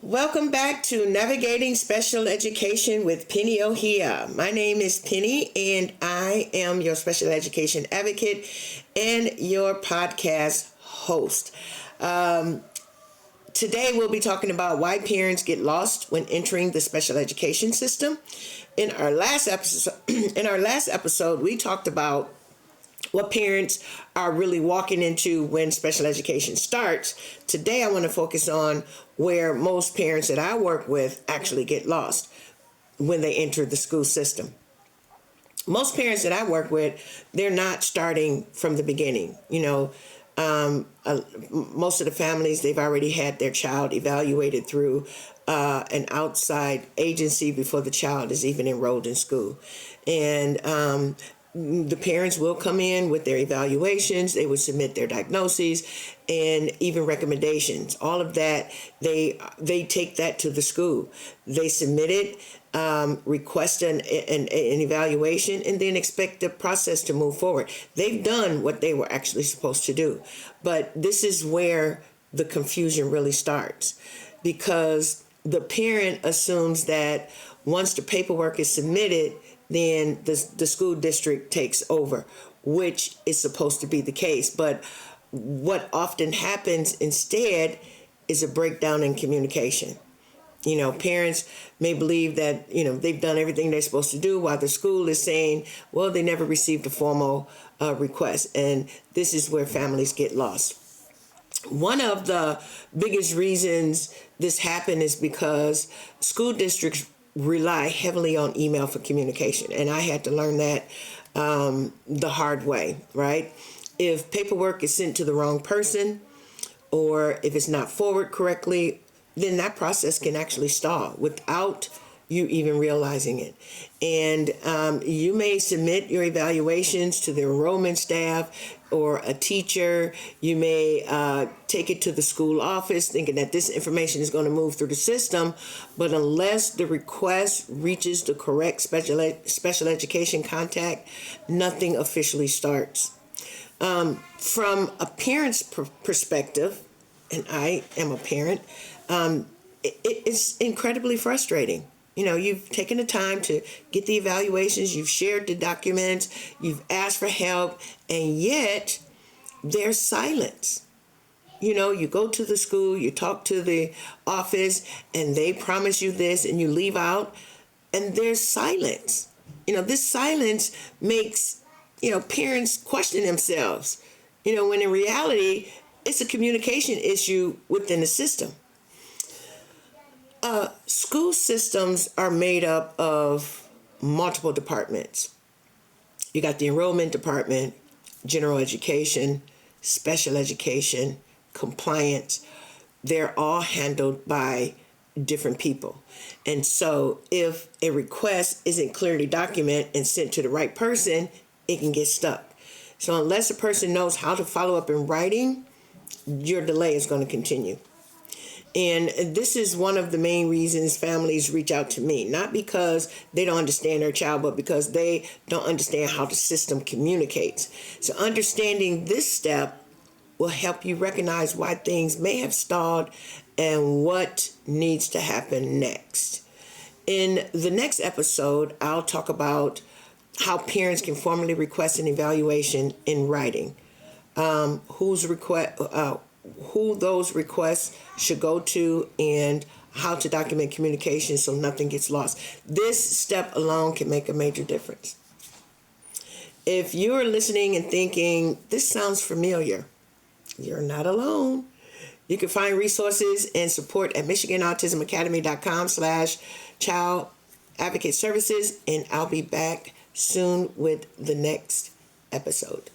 Welcome back to Navigating Special Education with Penny O'Hia. My name is Penny and I am your special education advocate and your podcast host. Today we'll be talking about why parents get lost when entering the special education system. In our last episode, we talked about what parents are really walking into when special education starts. Today, I want to focus on where most parents that I work with actually get lost when they enter the school system. Most parents that I work with, they're not starting from the beginning. Most of the families, they've already had their child evaluated through an outside agency before the child is even enrolled in school. And the parents will come in with their evaluations. They would submit their diagnoses and even recommendations. All of that, they take that to the school. They submit it, request an evaluation, and then expect the process to move forward. They've done what they were actually supposed to do. But this is where the confusion really starts, because the parent assumes that once the paperwork is submitted, then the school district takes over, which is supposed to be the case. But what often happens instead is a breakdown in communication. Parents may believe that, they've done everything they're supposed to do, while the school is saying, well, they never received a formal request. And this is where families get lost. One of the biggest reasons this happened is because school districts rely heavily on email for communication. And I had to learn that the hard way, right? If paperwork is sent to the wrong person, or if it's not forwarded correctly, then that process can actually stall without you even realizing it. And you may submit your evaluations to the enrollment staff or a teacher. You may take it to the school office thinking that this information is going to move through the system, but unless the request reaches the correct special education contact, nothing officially starts. From a parent's perspective, and I am a parent, it's incredibly frustrating. You've taken the time to get the evaluations, you've shared the documents, you've asked for help, and yet there's silence. You go to the school, you talk to the office, and they promise you this, and you leave out, and there's silence. This silence makes, parents question themselves, when in reality, it's a communication issue within the system. School systems are made up of multiple departments. You got the enrollment department, general education, special education, compliance. They're all handled by different people. And so if a request isn't clearly documented and sent to the right person, it can get stuck. So unless a person knows how to follow up in writing, your delay is going to continue. And this is one of the main reasons families reach out to me, not because they don't understand their child, but because they don't understand how the system communicates. So understanding this step will help you recognize why things may have stalled and what needs to happen next. In the next episode, I'll talk about how parents can formally request an evaluation in writing, who those requests should go to, and how to document communication so nothing gets lost. This step alone can make a major difference. If you're listening and thinking, this sounds familiar, you're not alone. You can find resources and support at michiganautismacademy.com/child advocate services, and I'll be back soon with the next episode.